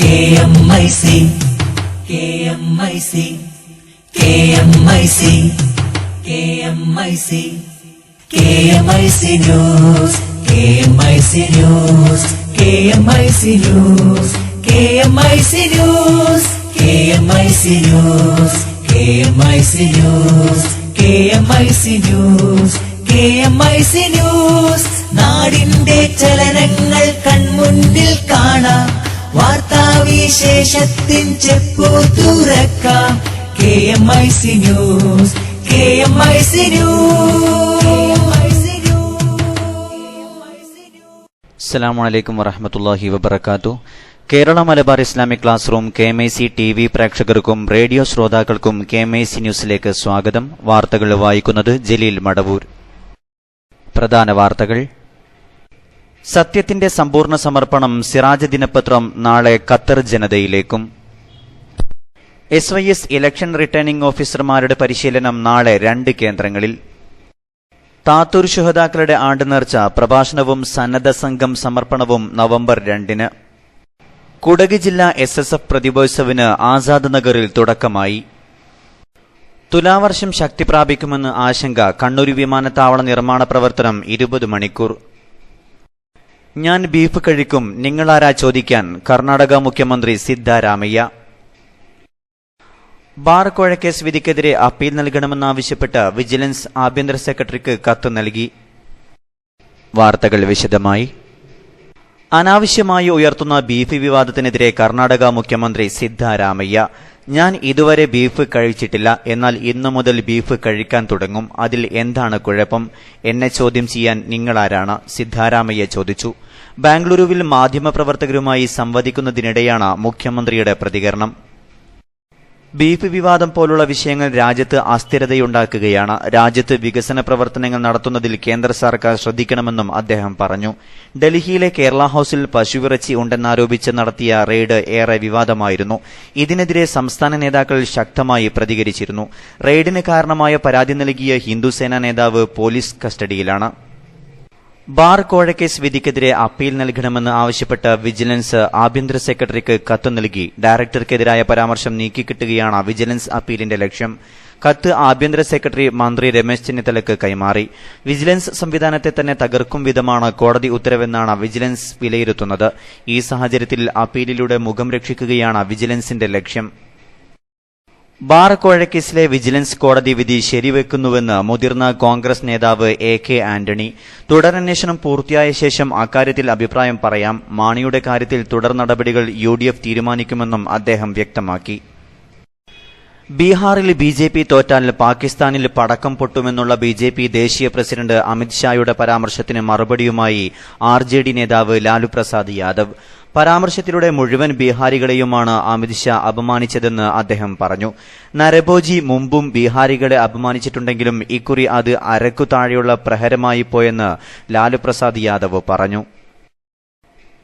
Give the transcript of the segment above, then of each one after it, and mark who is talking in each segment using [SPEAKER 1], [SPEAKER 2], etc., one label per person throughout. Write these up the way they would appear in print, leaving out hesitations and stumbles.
[SPEAKER 1] KMIC, KMIC, KMIC, KMIC, KMIC News, KMIC News, KMIC News, KMIC News, KMIC News, KMIC News, KMIC News, KMIC News. നാടിന്റെ ചലനങ്ങൾ കൺമുന്നിൽ കാണാം, വാർത്താവിശേഷത്തിൻ ചെപ്പു തുറക്കാം. KMIC News, KMIC News.
[SPEAKER 2] അസ്സലാമു അലൈക്കും വറഹ്മത്തുള്ളാഹി വബറകാതുഹു. Kerala Malabar Islamic class room KMIC TV പ്രേക്ഷകർക്കും റേഡിയോ ശ്രോതാക്കൾക്കും KMIC ന്യൂസിലേക്ക് സ്വാഗതം. വാർത്തകൾ വായിക്കുന്നത് ജലീൽ മടവൂർ. പ്രധാന വാർത്തകൾ. സത്യത്തിന്റെ സമ്പൂർണ്ണ സമർപ്പണം സിറാജ് ദിനപത്രം നാളെ ഖത്തർ ജനതയിലേക്കും. SYS ഇലക്ഷൻ റിട്ടേണിംഗ് ഓഫീസർമാരുടെ പരിശീലനം നാളെ 2 കേന്ദ്രങ്ങളിൽ. താത്തൂർ ശുഹദാക്കളുടെ ആണ്ടുനേർച്ച പ്രഭാഷണവും സന്നദ്ധ സംഘം സമർപ്പണവും നവംബർ 2-ന്. കുടക് ജില്ലാ SSF പ്രതിഭോത്സവിന് ആസാദ് നഗറിൽ തുടക്കമായി. തുലാവർഷം ശക്തി പ്രാപിക്കുമെന്ന് ആശങ്ക. കണ്ണൂർ വിമാനത്താവള നിർമ്മാണ പ്രവർത്തനം 20 മണിക്കൂർ. ഞാൻ ബീഫ് കഴിക്കും, നിങ്ങളാരാ ചോദിക്കാൻ, കർണാടക മുഖ്യമന്ത്രി സിദ്ധാരാമയ്യ. ബാർ കോഴക്കേസ് വിധിക്കെതിരെ അപ്പീൽ നൽകണമെന്നാവശ്യപ്പെട്ട് വിജിലൻസ് ആഭ്യന്തര സെക്രട്ടറിക്ക് കത്ത് നൽകി. വാർത്തകൾ വിശദമായി. അനാവശ്യമായി ഉയർത്തുന്ന ബീഫ് വിവാദത്തിനെതിരെ കർണാടക മുഖ്യമന്ത്രി സിദ്ധാരാമയ്യ. ഞാൻ ഇതുവരെ ബീഫ് കഴിച്ചിട്ടില്ല, എന്നാൽ ഇന്നു മുതൽ ബീഫ് കഴിക്കാൻ തുടങ്ങും. അതിൽ എന്താണ് കുഴപ്പം? എന്നെ ചോദ്യം ചെയ്യാൻ നിങ്ങളാരാണ്? സിദ്ധാരാമയ്യ ചോദിച്ചു. ബാംഗ്ലൂരുവിൽ മാധ്യമപ്രവർത്തകരുമായി സംവദിക്കുന്നതിനിടെയാണ് മുഖ്യമന്ത്രിയുടെ പ്രതികരണം. ബീഫ് വിവാദം പോലുള്ള വിഷയങ്ങൾ രാജ്യത്ത് അസ്ഥിരതയുണ്ടാക്കുകയാണ്. രാജ്യത്ത് വികസന പ്രവർത്തനങ്ങൾ നടത്തുന്നതിൽ കേന്ദ്ര സർക്കാർ ശ്രദ്ധിക്കണമെന്നും അദ്ദേഹം പറഞ്ഞു. ഡൽഹിയിലെ കേരള ഹൌസിൽ പശുവിറച്ചി ഉണ്ടെന്നാരോപിച്ച് നടത്തിയ റെയ്ഡ് ഏറെ വിവാദമായിരുന്നു. ഇതിനെതിരെ സംസ്ഥാന നേതാക്കൾ ശക്തമായി പ്രതികരിച്ചിരുന്നു. റെയ്ഡിന് കാരണമായ പരാതി നൽകിയ ഹിന്ദുസേന നേതാവ് പോലീസ് കസ്റ്റഡിയിലാണ്. ബാർ കോഴക്കേസ് വിധിക്കെതിരെ അപ്പീൽ നൽകണമെന്ന് ആവശ്യപ്പെട്ട് വിജിലൻസ് ആഭ്യന്തര സെക്രട്ടറിക്ക് കത്ത് നൽകി. ഡയറക്ടർക്കെതിരായ പരാമർശം നീക്കിക്കിട്ടുകയാണ് വിജിലൻസ് അപ്പീലിന്റെ ലക്ഷ്യം. കത്ത് ആഭ്യന്തര സെക്രട്ടറി മന്ത്രി രമേശ് ചെന്നിത്തലയ്ക്ക് കൈമാറി. വിജിലൻസ് സംവിധാനത്തെ തന്നെ തകർക്കും വിധമാണ് കോടതി ഉത്തരവെന്നാണ് വിജിലൻസ് വിലയിരുത്തുന്നത്. ഈ സാഹചര്യത്തിൽ അപ്പീലിലൂടെ മുഖം രക്ഷിക്കുകയാണ് വിജിലൻസിന്റെ ലക്ഷ്യം. ബാർ കോഴക്കേസിലെ വിജിലൻസ് കോടതി വിധി ശരിവെക്കുന്നുവെന്ന് മുതിർന്ന കോൺഗ്രസ് നേതാവ് AK ആന്റണി. തുടരന്വേഷണം പൂർത്തിയായ ശേഷം അക്കാര്യത്തിൽ അഭിപ്രായം പറയാം. മാണിയുടെ കാര്യത്തിൽ തുടർ നടപടികൾ UDF തീരുമാനിക്കുമെന്നും അദ്ദേഹം വ്യക്തമാക്കി. ബീഹാറിൽ BJP തോറ്റാൽ പാകിസ്ഥാനിൽ പടക്കം പൊട്ടുമെന്നുള്ള BJP ദേശീയ പ്രസിഡന്റ് അമിത് ഷായുടെ പരാമർശത്തിന് മറുപടിയുമായി RJD നേതാവ് ലാലു പ്രസാദ് യാദവ്. പരാമർശത്തിലൂടെ മുഴുവൻ ബീഹാരികളെയുമാണ് അമിത് ഷാ അപമാനിച്ചതെന്ന് അദ്ദേഹം പറഞ്ഞു. നരഭോജി മുമ്പും ബീഹാരികളെ അപമാനിച്ചിട്ടുണ്ടെങ്കിലും ഇക്കുറി അത് അരക്കു താഴെയുള്ള പ്രഹരമായി പോയെന്ന് ലാലു പ്രസാദ് യാദവ് പറഞ്ഞു.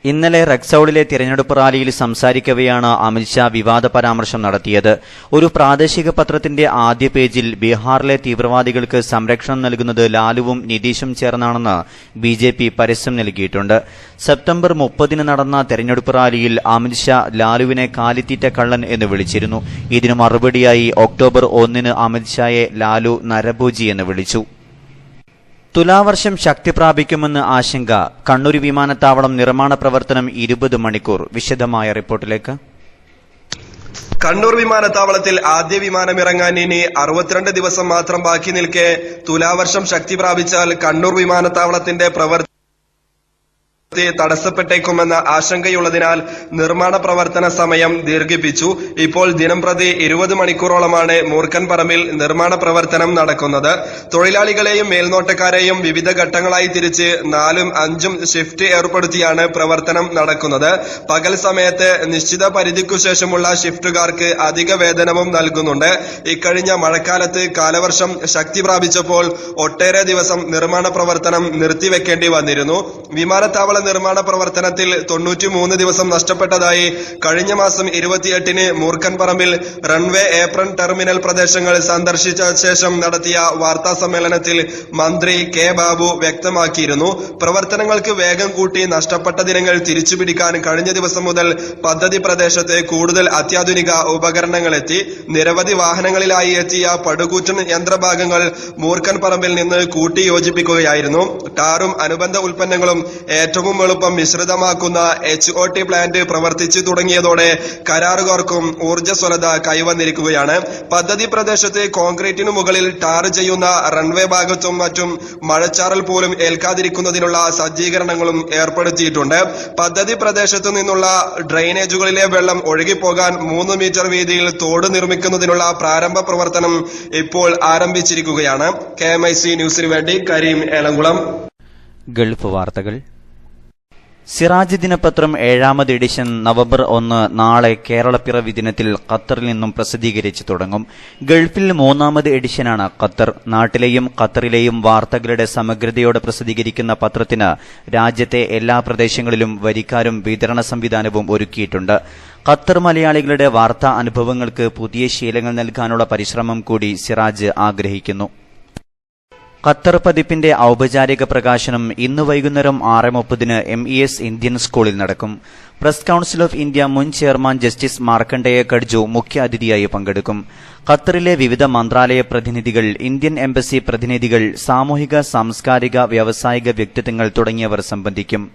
[SPEAKER 2] ഇന്നലെ റക്സൌളിലെ തിരഞ്ഞെടുപ്പ് റാലിയിൽ സംസാരിക്കവെയാണ് അമിത് ഷാ വിവാദ പരാമർശം നടത്തിയത്. ഒരു പ്രാദേശിക പത്രത്തിന്റെ ആദ്യ പേജിൽ ബീഹാറിലെ തീവ്രവാദികൾക്ക് സംരക്ഷണം നൽകുന്നത് ലാലുവും നിതീഷും ചേർന്നാണെന്ന് BJP പരസ്യം നൽകിയിട്ടുണ്ട്. സെപ്റ്റംബർ 30-ന് നടന്ന തെരഞ്ഞെടുപ്പ് റാലിയിൽ അമിത് ഷാ ലാലുവിനെ കാലിത്തീറ്റ കള്ളൻ എന്ന് വിളിച്ചിരുന്നു. ഇതിനു മറുപടിയായി ഒക്ടോബർ 1-ന് അമിത് ഷായെ ലാലു നരഭോജി എന്ന് വിളിച്ചു. തുലാവർഷം ശക്തി പ്രാപിക്കുമെന്ന് ആശങ്ക. കണ്ണൂർ വിമാനത്താവളം നിർമ്മാണ പ്രവർത്തനം 20 മണിക്കൂർ. വിശദമായ റിപ്പോർട്ടിലേക്ക്.
[SPEAKER 3] കണ്ണൂർ വിമാനത്താവളത്തിൽ ആദ്യ വിമാനമിറങ്ങാൻ ഇനി 62 ദിവസം മാത്രം ബാക്കി നിൽക്കെ തുലാവർഷം ശക്തി പ്രാപിച്ചാൽ കണ്ണൂർ വിമാനത്താവളത്തിന്റെ പ്രവർത്തനം തടസ്സപ്പെട്ടേക്കുമെന്ന ആശങ്കയുള്ളതിനാൽ നിർമ്മാണ പ്രവർത്തന സമയം ദീർഘിപ്പിച്ചു. ഇപ്പോൾ ദിനംപ്രതി 20 മണിക്കൂറോളമാണ് മൂർഖൻ പറമ്പിൽ നിർമ്മാണ പ്രവർത്തനം നടക്കുന്നത്. തൊഴിലാളികളെയും മേൽനോട്ടക്കാരെയും വിവിധ ഘട്ടങ്ങളായി തിരിച്ച് 4ഉം 5ഉം ഷിഫ്റ്റ് ഏർപ്പെടുത്തിയാണ് പ്രവർത്തനം നടക്കുന്നത്. പകൽ സമയത്ത് നിശ്ചിത പരിധിക്കു ശേഷമുള്ള ഷിഫ്റ്റുകാർക്ക് അധിക വേതനവും നൽകുന്നുണ്ട്. ഇക്കഴിഞ്ഞ മഴക്കാലത്ത് കാലവർഷം ശക്തി പ്രാപിച്ചപ്പോൾ ഒട്ടേറെ ദിവസം നിർമ്മാണ പ്രവർത്തനം നിർത്തിവെക്കേണ്ടി വന്നിരുന്നു. വിമാനത്താവള പാല നിർമ്മാണ പ്രവർത്തനത്തിൽ 93 ദിവസം നഷ്ടപ്പെട്ടതായി കഴിഞ്ഞ മാസം 28-ന് മൂർഖൻ പറമ്പിൽ റൺവേ ഏപ്രൺ ടെർമിനൽ പ്രദേശങ്ങൾ സന്ദർശിച്ച ശേഷം നടത്തിയ വാർത്താ സമ്മേളനത്തിൽ മന്ത്രി കെ ബാബു വ്യക്തമാക്കിയിരുന്നു. പ്രവർത്തനങ്ങൾക്ക് വേഗം കൂട്ടി നഷ്ടപ്പെട്ട ദിനങ്ങൾ തിരിച്ചുപിടിക്കാൻ കഴിഞ്ഞ ദിവസം മുതൽ പദ്ധതി പ്രദേശത്ത് കൂടുതൽ അത്യാധുനിക ഉപകരണങ്ങൾ എത്തി. നിരവധി വാഹനങ്ങളിലായി എത്തിയ പടുകൂറ്റൻ യന്ത്രഭാഗങ്ങൾ മൂർഖൻ പറമ്പിൽ നിന്ന് കൂട്ടി യോജിപ്പിക്കുകയായിരുന്നു. ടാറും അനുബന്ധ ഉൽപ്പന്നങ്ങളും ഏറ്റവും എളുപ്പം മിശ്രിതമാക്കുന്ന HOT പ്ലാന്റ് പ്രവർത്തിച്ചു തുടങ്ങിയതോടെ കരാറുകാർക്കും ഊർജ്ജസ്വലത കൈവന്നിരിക്കുകയാണ്. പദ്ധതി പ്രദേശത്ത് കോൺക്രീറ്റിനു മുകളിൽ ടാർ ചെയ്യുന്ന റൺവേ ഭാഗത്തും മറ്റും മഴച്ചാറൽ പോലും ഏൽക്കാതിരിക്കുന്നതിനുള്ള സജ്ജീകരണങ്ങളും ഏർപ്പെടുത്തിയിട്ടുണ്ട്. പദ്ധതി പ്രദേശത്തു നിന്നുള്ള ഡ്രെയിനേജുകളിലെ വെള്ളം ഒഴുകിപ്പോകാൻ 3 മീറ്റർ വീതിയിൽ തോട് നിർമ്മിക്കുന്നതിനുള്ള പ്രാരംഭ പ്രവർത്തനം ഇപ്പോൾ ആരംഭിച്ചിരിക്കുകയാണ്. KMIC ന്യൂസിനു വേണ്ടി കരീം ഏലംകുളം.
[SPEAKER 2] ഗൾഫ് വാർത്തകൾ. സിറാജ് ദിനപത്രം 7ാമത് എഡിഷൻ നവംബർ 1 നാളെ കേരളപ്പിറവി ദിനത്തിൽ ഖത്തറിൽ നിന്നും പ്രസിദ്ധീകരിച്ചു തുടങ്ങും. ഗൾഫിൽ 3ാമത് എഡിഷനാണ് ഖത്തർ. നാട്ടിലെയും ഖത്തറിലെയും വാർത്തകളുടെ സമഗ്രതയോടെ പ്രസിദ്ധീകരിക്കുന്ന പത്രത്തിന് രാജ്യത്തെ എല്ലാ പ്രദേശങ്ങളിലും വരിക്കാരും വിതരണ സംവിധാനവും ഒരുക്കിയിട്ടുണ്ട്. ഖത്തർ മലയാളികളുടെ വാർത്താ അനുഭവങ്ങൾക്ക് പുതിയ ശീലങ്ങൾ നൽകാനുള്ള പരിശ്രമം കൂടി സിറാജ് ആഗ്രഹിക്കുന്നു. ഖത്തർ പതിപ്പിന്റെ ഔപചാരിക പ്രകാശനം ഇന്ന് വൈകുന്നേരം 6:30-ന് MES ഇന്ത്യൻ സ്കൂളിൽ നടക്കും. പ്രസ് കൌൺസിൽ ഓഫ് ഇന്ത്യ മുൻ ചെയർമാൻ ജസ്റ്റിസ് മാർക്കണ്ഡേയ കഡ്ജു മുഖ്യ അതിഥിയായി പങ്കെടുക്കും. ഖത്തറിലെ വിവിധ മന്ത്രാലയ പ്രതിനിധികൾ, ഇന്ത്യൻ എംബസി പ്രതിനിധികൾ, സാമൂഹിക സാംസ്കാരിക വ്യാവസായിക വ്യക്തിത്വങ്ങൾ തുടങ്ങിയവർ സംബന്ധിക്കും.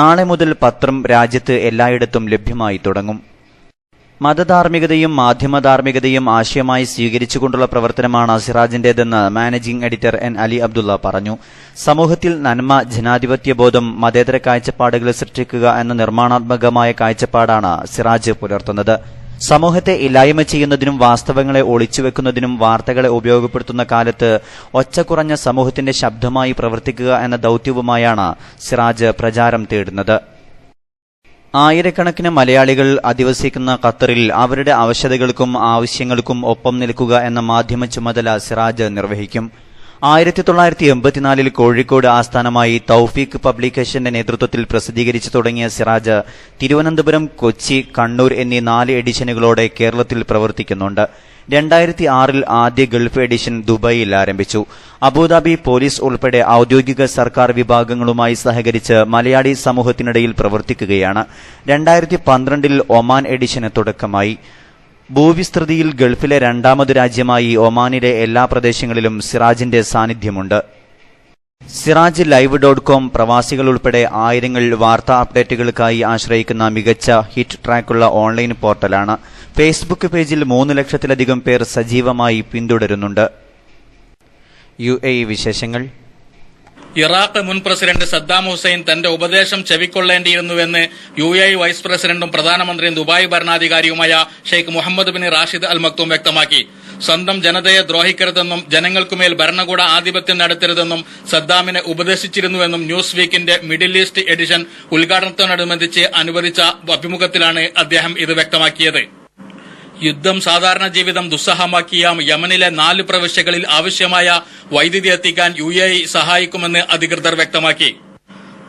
[SPEAKER 2] നാളെ മുതൽ പത്രം രാജ്യത്ത് എല്ലായിടത്തും ലഭ്യമായി തുടങ്ങും. മതധാർമ്മികതയും മാധ്യമധാർമ്മികതയും ആശയമായി സ്വീകരിച്ചുകൊണ്ടുള്ള പ്രവർത്തനമാണ് സിറാജിന്റേതെന്ന് managing editor N. Ali Abdullah പറഞ്ഞു. സമൂഹത്തിൽ നന്മ, ജനാധിപത്യബോധം, മതേതര കാഴ്ചപ്പാടുകൾ സൃഷ്ടിക്കുക എന്ന നിർമ്മാണാത്മകമായ കാഴ്ചപ്പാടാണ് സിറാജ് പുലർത്തുന്നത്. സമൂഹത്തെ ഇല്ലായ്മ ചെയ്യുന്നതിനും വാസ്തവങ്ങളെ ഒളിച്ചുവെക്കുന്നതിനും വാർത്തകളെ ഉപയോഗപ്പെടുത്തുന്ന കാലത്ത് ഒച്ച കുറഞ്ഞ സമൂഹത്തിന്റെ ശബ്ദമായി പ്രവർത്തിക്കുക എന്ന ദൌത്യവുമായാണ് സിറാജ് പ്രചാരം തേടുന്നത്. ആയിരക്കണക്കിന് മലയാളികൾ അധിവസിക്കുന്ന ഖത്തറിൽ അവരുടെ ആവശ്യതകൾക്കും ആവശ്യങ്ങൾക്കും ഒപ്പം നിൽക്കുക എന്ന മാധ്യമ ചുമതല സിറാജ് നിർവഹിക്കും. 1984-ൽ കോഴിക്കോട് ആസ്ഥാനമായി തൗഫീഖ് പബ്ലിക്കേഷന്റെ നേതൃത്വത്തിൽ പ്രസിദ്ധീകരിച്ചു തുടങ്ങിയ സിറാജ് തിരുവനന്തപുരം, കൊച്ചി, കണ്ണൂർ എന്നീ 4 എഡിഷനുകളോടെ കേരളത്തിൽ പ്രവർത്തിക്കുന്നുണ്ട്. 2006-ൽ ആദ്യ ഗൾഫ് എഡിഷൻ ദുബായിൽ ആരംഭിച്ചു. അബുദാബി പോലീസ് ഉൾപ്പെടെ ഔദ്യോഗിക സർക്കാർ വിഭാഗങ്ങളുമായി സഹകരിച്ച് മലയാളി സമൂഹത്തിനിടയിൽ പ്രവർത്തിക്കുകയാണ്. 2012-ൽ ഒമാൻ എഡിഷന് തുടക്കമായി. ഭൂവിസ്തൃതിയിൽ ഗൾഫിലെ 2ാമത് രാജ്യമായി ഒമാനിലെ എല്ലാ പ്രദേശങ്ങളിലും സിറാജിന്റെ സാന്നിധ്യമുണ്ട്. സിറാജ് live.com പ്രവാസികൾ ഉൾപ്പെടെ ആയിരങ്ങൾ വാർത്താ അപ്ഡേറ്റുകൾക്കായി ആശ്രയിക്കുന്ന മികച്ച ഹിറ്റ് ട്രാക്കുള്ള ഓൺലൈൻ പോർട്ടലാണ്. ഫേസ്ബുക്ക് പേജിൽ 3 ലക്ഷത്തിലധികം പേർ സജീവമായി പിന്തുടരുന്നുണ്ട്. UAE വിശേഷങ്ങൾ.
[SPEAKER 4] ഇറാഖ് മുൻ പ്രസിഡന്റ് സദ്ദാം ഹുസൈൻ തന്റെ ഉപദേശം ചെവിക്കൊള്ളേണ്ടിയിരുന്നുവെന്ന് UAE വൈസ് പ്രസിഡന്റും പ്രധാനമന്ത്രിയും ദുബായ് ഭരണാധികാരിയുമായ Sheikh Mohammed bin Rashid Al Maktoum വ്യക്തമാക്കി. സ്വന്തം ജനതയെ ദ്രോഹിക്കരുതെന്നും ജനങ്ങൾക്കുമേൽ ഭരണകൂട ആധിപത്യം നടത്തരുതെന്നും സദ്ദാമിനെ ഉപദേശിച്ചിരുന്നുവെന്നും ന്യൂസ് വീക്കിന്റെ മിഡിൽ ഈസ്റ്റ് എഡിഷൻ ഉദ്ഘാടനത്തോടനുബന്ധിച്ച് അനുവദിച്ച അഭിമുഖത്തിലാണ് അദ്ദേഹം ഇത് വ്യക്തമാക്കിയത്. യുദ്ധം സാധാരണ ജീവിതം ദുസ്സഹമാക്കിയ യമനിലെ 4 പ്രവിശ്യകളിൽ ആവശ്യമായ വൈദ്യുതി എത്തിക്കാൻ UAE സഹായിക്കുമെന്ന് അധികൃതർ വ്യക്തമാക്കി.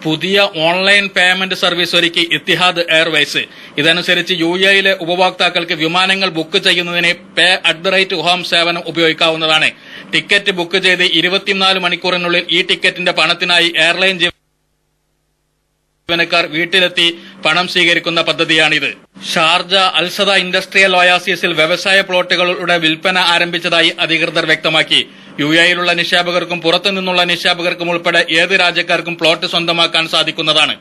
[SPEAKER 4] പുതിയ ഓൺലൈൻ പേയ്മെന്റ് സർവീസ് ഒരുക്കി ഇത്തിഹാദ് എയർവേസ്. ഇതനുസരിച്ച് UAEയിലെ ഉപഭോക്താക്കൾക്ക് വിമാനങ്ങൾ ബുക്ക് ചെയ്യുന്നതിന് pay@home സേവനം ഉപയോഗിക്കാവുന്നതാണ്. ടിക്കറ്റ് ബുക്ക് ചെയ്ത് 24 മണിക്കൂറിനുള്ളിൽ ഈ ടിക്കറ്റിന്റെ പണത്തിനായി എയർലൈൻ ജീവനക്കാർ വീട്ടിലെത്തി പണം സ്വീകരിക്കുന്ന പദ്ധതിയാണിത്. ഷാർജ അൽസദ ഇൻഡസ്ട്രിയൽ ഒയാസിസിൽ വ്യവസായ പ്ലോട്ടുകളുടെ വിൽപ്പന ആരംഭിച്ചതായി അധികൃതർ വ്യക്തമാക്കി. UAEയിലുള്ള നിക്ഷേപകർക്കും പുറത്തുനിന്നുള്ള നിക്ഷേപകർക്കും ഉൾപ്പെടെ ഏത് രാജ്യക്കാർക്കും പ്ലോട്ട് സ്വന്തമാക്കാൻ സാധിക്കുന്നതാണ്.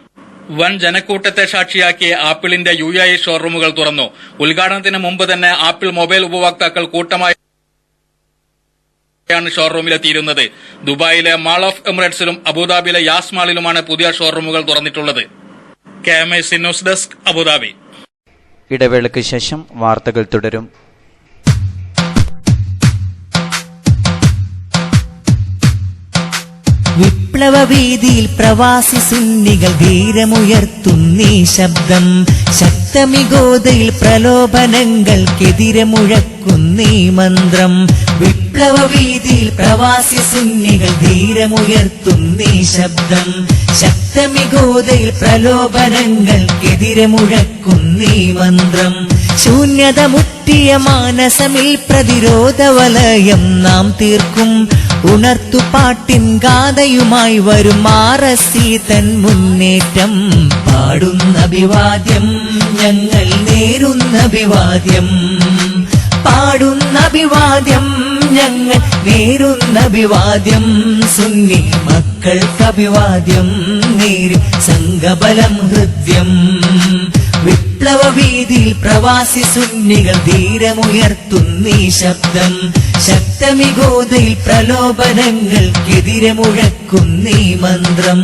[SPEAKER 4] വൻ ജനക്കൂട്ടത്തെ സാക്ഷിയാക്കി ആപ്പിളിന്റെ UAE ഷോറൂമുകൾ തുറന്നു. ഉദ്ഘാടനത്തിന് മുമ്പ് തന്നെ ആപ്പിൾ മൊബൈൽ ഉപഭോക്താക്കൾ കൂട്ടമായി ഷോറൂമിലെത്തിയിരുന്നത്. ദുബായിലെ മാൾ ഓഫ് എമിറേറ്റ്സിലും അബുദാബിയിലെ യാസ് മാളിലുമാണ് പുതിയ ഷോറൂമുകൾ തുറന്നിട്ടുള്ളത്. KMIC news desk, Abu Dhabi.
[SPEAKER 2] ഇടവേളയ്ക്ക് ശേഷം വാർത്തകൾ തുടരും.
[SPEAKER 1] വിപ്ലവവീതിയിൽ പ്രവാസി സുന്നികൾ ധീരമുയർത്തുന്നീ ശബ്ദം. ശക്തമിഗോതയിൽ പ്രലോഭനങ്ങൾക്കെതിരെ മുഴക്കുന്നീ മന്ത്രം. വിപ്ലവവീതിയിൽ പ്രവാസി സുന്നികൾ ധീരമുയർത്തുന്നീ ശബ്ദം. ശക്തമികോതയിൽ പ്രലോഭനങ്ങൾക്കെതിരെ മുഴക്കുന്നീ മന്ത്രം. ശൂന്യത മുറ്റിയ മാനസമിൽ പ്രതിരോധ വലയം നാം തീർക്കും. ഉണർത്തുപാട്ടിൻ ഗാഥയുമായി വരും ആർഎസ്സി തൻ മുന്നേറ്റം. പാടുന്ന അഭിവാദ്യം ഞങ്ങൾ നേരുന്ന അഭിവാദ്യം. പാടുന്ന അഭിവാദ്യം ഞങ്ങൾ നേരുന്ന അഭിവാദ്യം. സുന്നി മക്കൾക്ക് അഭിവാദ്യം നേരും സംഘബലം ഹൃദ്യം. വിപ്ലവ വീതിയിൽ പ്രവാസി സുന്നികൾ ധീരമുയർത്തുന്നീ ശബ്ദം. ശക്തമികോതയിൽ പ്രലോഭനങ്ങൾക്കെതിരെ മുഴക്കുന്നീ മന്ത്രം.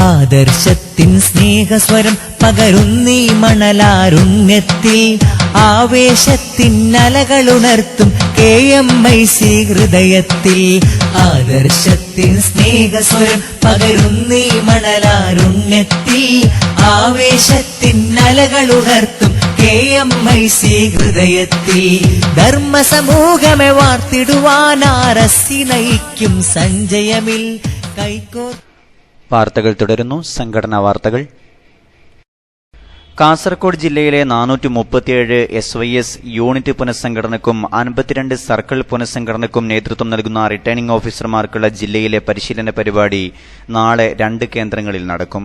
[SPEAKER 1] ആദർശത്തിൻ സ്നേഹസ്വരം പകരുന്നീ മണലാരുണ്യത്തിൽ. ആവേശത്തിൻ അലകളുണർത്തും KMIC ഹൃദയത്തിൽ. ആദർശത്തിൻ സ്നേഹസ്വരം പകരുന്നീ മണലാരുണ്യത്തിൽ. ആവേശത്തിൻ അലകളുണർത്തും KMIC ഹൃദയത്തിൽ. ധർമ്മസമൂഹമെ വാർത്തിടുവാൻ ആർഎസ്സി നയിക്കും സഞ്ജയമിൽ കൈകോർ.
[SPEAKER 2] വാർത്തകൾ തുടരുന്നു. സംഘടനാ വാർത്തകൾ. കാസർഗോഡ് ജില്ലയിലെ 437 SYS യൂണിറ്റ് പുനഃസംഘടനക്കും 52 സർക്കിൾ പുനഃസംഘടനക്കും നേതൃത്വം നൽകുന്ന റിട്ടേണിംഗ് ഓഫീസർമാർക്കുള്ള ജില്ലയിലെ പരിശീലന പരിപാടി നാളെ 2 കേന്ദ്രങ്ങളിൽ നടക്കും.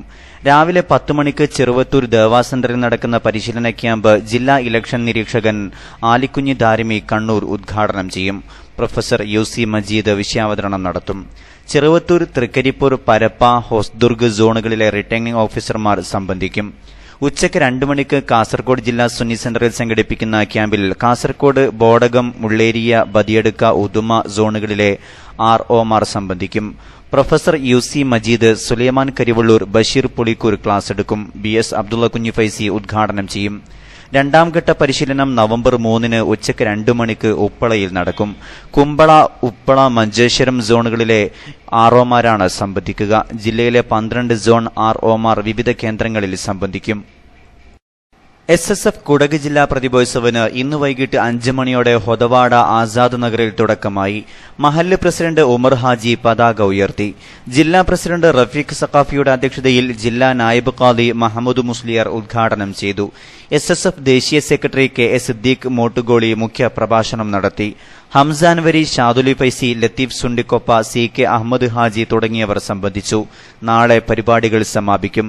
[SPEAKER 2] രാവിലെ 10 മണിക്ക് ചെറുവത്തൂർ ദേവാ സെന്ററിൽ നടക്കുന്ന പരിശീലന ക്യാമ്പ് ജില്ലാ ഇലക്ഷൻ നിരീക്ഷകൻ ആലിക്കുഞ്ഞി ദാരിമി കണ്ണൂർ ഉദ്ഘാടനം ചെയ്യും. പ്രൊഫസർ UC മജീദ് വിഷയാവതരണം നടത്തും. ചെറുവത്തൂർ, തൃക്കരിപ്പൂർ, പരപ്പ, ഹൊസ്ദുർഗ് സോണുകളിലെ റിട്ടേണിംഗ് ഓഫീസർമാർ സംബന്ധിക്കും. ഉച്ചയ്ക്ക് 2 മണിക്ക് കാസർഗോഡ് ജില്ലാ സുന്നി സെന്ററിൽ സംഘടിപ്പിക്കുന്ന ക്യാമ്പിൽ കാസർഗോഡ്, ബോടകം, മുള്ളേരിയ, ബദിയടുക്ക, ഉദുമ സോണുകളിലെ ROമാർ സംബന്ധിക്കും. Professor UC Majeed, Sulaiman Karivellur, Basheer Pulikkur class എടുക്കും. BS അബ്ദുള്ള കുഞ്ഞി ഫൈസി ഉദ്ഘാടനം ചെയ്യും. 2ാംഘട്ട പരിശീലനം നവംബർ 3 ഉച്ചയ്ക്ക് 2 മണിക്ക് ഉപ്പളയിൽ നടക്കും. കുമ്പള, ഉപ്പള, മഞ്ചേശ്വരം സോണുകളിലെ ROമാരാണ് സംബന്ധിക്കുക. ജില്ലയിലെ 12 സോൺ ROമാർ വിവിധ കേന്ദ്രങ്ങളിൽ സംബന്ധിക്കും. SSF കുടക് ജില്ലാ പ്രതിഭോത്സവന് ഇന്ന് വൈകിട്ട് 5 മണിയോടെ ഹൊദവാഡ ആസാദ് നഗറിൽ തുടക്കമായി. മഹല്ല് പ്രസിഡന്റ് ഉമർ ഹാജി പതാക ഉയർത്തി. ജില്ലാ പ്രസിഡന്റ് റഫീഖ് സഖാഫിയുടെ അധ്യക്ഷതയിൽ ജില്ലാ നായിബ് ഖാദി മഹമ്മദ് മുസ്ലിയാർ ഉദ്ഘാടനം ചെയ്തു. SSF ദേശീയ സെക്രട്ടറി KA സിദ്ദീഖ് മോട്ടുഗോളി മുഖ്യ പ്രഭാഷണം നടത്തി. ഹംസാൻവരി, ഷാദുലി ഫൈസി, ലത്തീഫ് സുണ്ടിക്കൊപ്പ, CK അഹമ്മദ് ഹാജി തുടങ്ങിയവർ സംബന്ധിച്ചു. നാളെ പരിപാടികൾ സമാപിക്കും.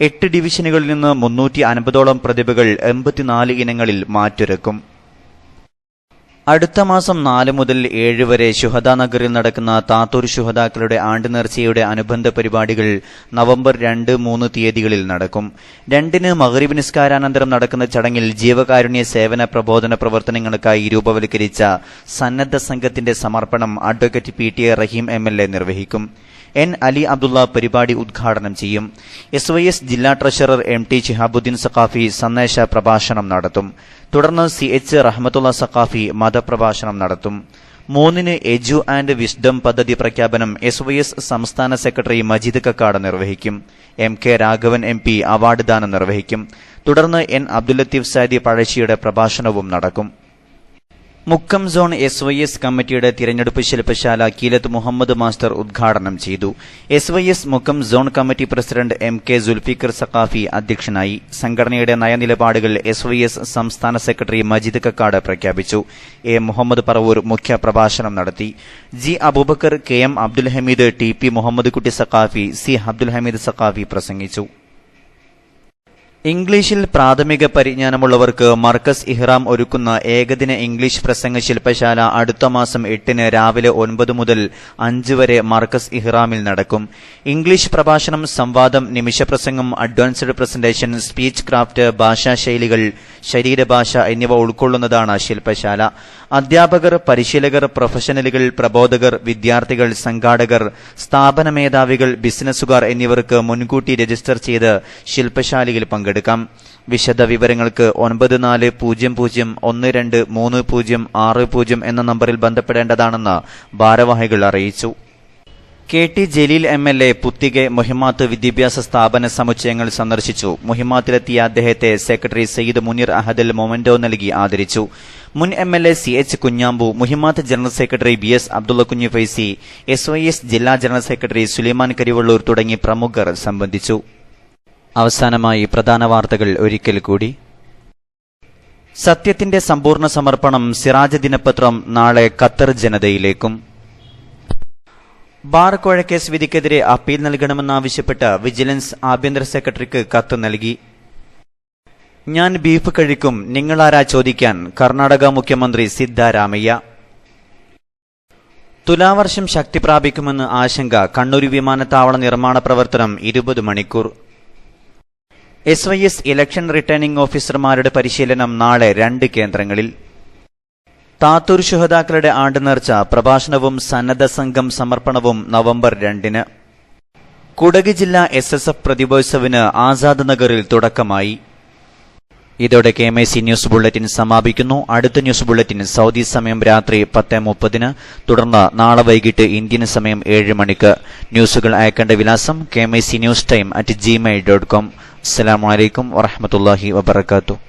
[SPEAKER 2] 8 ഡിവിഷനുകളിൽ നിന്ന് 350ഓളം പ്രതിഭകൾ 84 ഇനങ്ങളിൽ മാറ്റുരക്കും. അടുത്ത മാസം 4 മുതൽ 7 വരെ ശുഹദാ നഗറിൽ നടക്കുന്ന താത്തൂർ ശുഹദാക്കളുടെ ആണ്ട് നേർച്ചയുടെ അനുബന്ധ പരിപാടികൾ നവംബർ 2, 3 തീയതികളിൽ നടക്കും. 2 മഗ്രിബ് നിസ്കാരാനന്തരം നടക്കുന്ന ചടങ്ങിൽ ജീവകാരുണ്യ സേവന പ്രബോധന പ്രവർത്തനങ്ങൾക്കായി രൂപവൽക്കരിച്ച സന്നദ്ധ സംഘത്തിന്റെ സമർപ്പണം അഡ്വക്കേറ്റ് PTA റഹീം MLA നിർവഹിക്കും. N. അലി അബ്ദുള്ള പരിപാടി ഉദ്ഘാടനം ചെയ്യും. SYS ജില്ലാ ട്രഷറർ MT ഷിഹാബുദ്ദീൻ സഖാഫി സന്ദേശ പ്രഭാഷണം നടത്തും. തുടർന്ന് CH റഹ്മത്തുള്ള സഖാഫി മതപ്രഭാഷണം നടത്തും. 3 എജു ആൻഡ് വിസ്ഡം പദ്ധതി പ്രഖ്യാപനം SYS സംസ്ഥാന സെക്രട്ടറി മജീദ് കക്കാട് നിർവഹിക്കും. MK രാഘവൻ MP അവാർഡ് ദാനം നിർവഹിക്കും. തുടർന്ന് N. അബ്ദുൽ ലത്തീഫ് സാദി പഴശ്ശിയുടെ പ്രഭാഷണവും നടക്കും. മുക്കം സോൺ SYS കമ്മിറ്റിയുടെ തിരഞ്ഞെടുപ്പ് ശില്പശാല കീലത്ത് മുഹമ്മദ് മാസ്റ്റർ ഉദ്ഘാടനം ചെയ്തു. SYS Mukkam zone committee president MK Sulfikar Saqafi അധ്യക്ഷനായി. സംഘടനയുടെ നയനിലപാടുകൾ SYS സംസ്ഥാന സെക്രട്ടറി മജീദ് കക്കാട് പ്രഖ്യാപിച്ചു. A. മുഹമ്മദ് പറവൂർ മുഖ്യ പ്രഭാഷണം നടത്തി. G. Abubakar, KM Abdul Hameed, TP Muhammad കുട്ടി സഖാഫി, C. അബ്ദുൽ ഹമീദ് സഖാഫി പ്രസംഗിച്ചു. ഇംഗ്ലീഷിൽ പ്രാഥമിക പരിജ്ഞാനമുള്ളവർക്ക് മർക്കസ് ഇഹ്റാം ഒരുക്കുന്ന ഏകദിന ഇംഗ്ലീഷ് പ്രസംഗ ശില്പശാല അടുത്ത മാസം 8 രാവിലെ 9 മുതൽ 5 വരെ മർക്കസ് ഇഹ്റാമിൽ നടക്കും. ഇംഗ്ലീഷ് പ്രഭാഷണം, സംവാദം, നിമിഷപ്രസംഗം, അഡ്വാൻസ്ഡ് പ്രസന്റേഷൻ, സ്പീച്ച് ക്രാഫ്റ്റ്, ഭാഷാശൈലികൾ, ശരീരഭാഷ എന്നിവ ഉൾക്കൊള്ളുന്നതാണ് ശില്പശാല. അധ്യാപകർ, പരിശീലകർ, പ്രൊഫഷണലുകൾ, പ്രബോധകർ, വിദ്യാർത്ഥികൾ, സംഘാടകർ, സ്ഥാപന മേധാവികൾ, ബിസിനസ്സുകാർ എന്നിവർക്ക് മുൻകൂട്ടി രജിസ്റ്റർ ചെയ്ത് ശില്പശാലയിൽ പങ്കെടുക്കാം. വിശദ വിവരങ്ങൾക്ക് 9400123060 എന്ന നമ്പറിൽ ബന്ധപ്പെടേണ്ടതാണെന്ന് ഭാരവാഹികൾ അറിയിച്ചു. KT ജലീൽ MLA പുത്തികെ മുഹിമാത്ത് വിദ്യാഭ്യാസ സ്ഥാപന സമുച്ചയങ്ങൾ സന്ദർശിച്ചു. മുഹിമാത്തിലെത്തിയ അദ്ദേഹത്തെ സെക്രട്ടറി സയ്യിദ് മുനീർ അഹദൽ മൊമന്റോ നൽകി ആദരിച്ചു. മുൻ MLA CH Kunhambu, Muhimmath general secretary BS Abdulla Kunhi Faizy, SYS ജില്ലാ ജനറൽ സെക്രട്ടറി സുലൈമാൻ കരിവള്ളൂർ തുടങ്ങി പ്രമുഖർ സംബന്ധിച്ചു. അവസാനമായി പ്രധാന വാർത്തകൾ ഒരിക്കൽ കൂടി. സത്യത്തിന്റെ സമ്പൂർണ്ണ സമർപ്പണം സിറാജ് ദിനപത്രം നാളെ ഖത്തർ ജനതയിലേക്കും. ബാർ കോഴക്കേസ് വിധിക്കെതിരെ അപ്പീൽ നൽകണമെന്നാവശ്യപ്പെട്ട് വിജിലൻസ് ആഭ്യന്തര സെക്രട്ടറിക്ക് കത്ത് നൽകി. ഞാൻ ബീഫ് കഴിക്കും, നിങ്ങളാരാ ചോദിക്കാൻ, കർണാടക മുഖ്യമന്ത്രി സിദ്ധാരാമയ്യ. തുലാവർഷം ശക്തി പ്രാപിക്കുമെന്ന് ആശങ്ക, കണ്ണൂർ വിമാനത്താവള നിർമ്മാണ പ്രവർത്തനം 20 മണിക്കൂർ. SYS ഇലക്ഷൻ റിട്ടേണിംഗ് ഓഫീസർമാരുടെ പരിശീലനം നാളെ 2 കേന്ദ്രങ്ങളിൽ. താത്തൂർ ശുഹദാക്കളുടെ ആണ്ടുനേർച്ച പ്രഭാഷണവും സന്നദ്ധ സംഘം സമർപ്പണവും നവംബർ 2-ന്. കുടക് ജില്ലാ SSF പ്രതിഭോത്സവിന് ആസാദ് നഗറിൽ തുടക്കമായി. ഇതോടെ KMIC ന്യൂസ് ബുള്ളറ്റിൻ സമാപിക്കുന്നു. അടുത്ത ന്യൂസ് ബുള്ളറ്റിൻ സൗദി സമയം രാത്രി 10:30-ന്, തുടർന്ന് നാളെ വൈകിട്ട് ഇന്ത്യൻ സമയം 7 മണിക്ക്. ന്യൂസുകൾ അയക്കേണ്ട വിലാസം KMIC News Time @gmail.com. അസ്സലാമു അലൈക്കും വറഹ്മത്തുള്ളാഹി വബറകാതുഹു.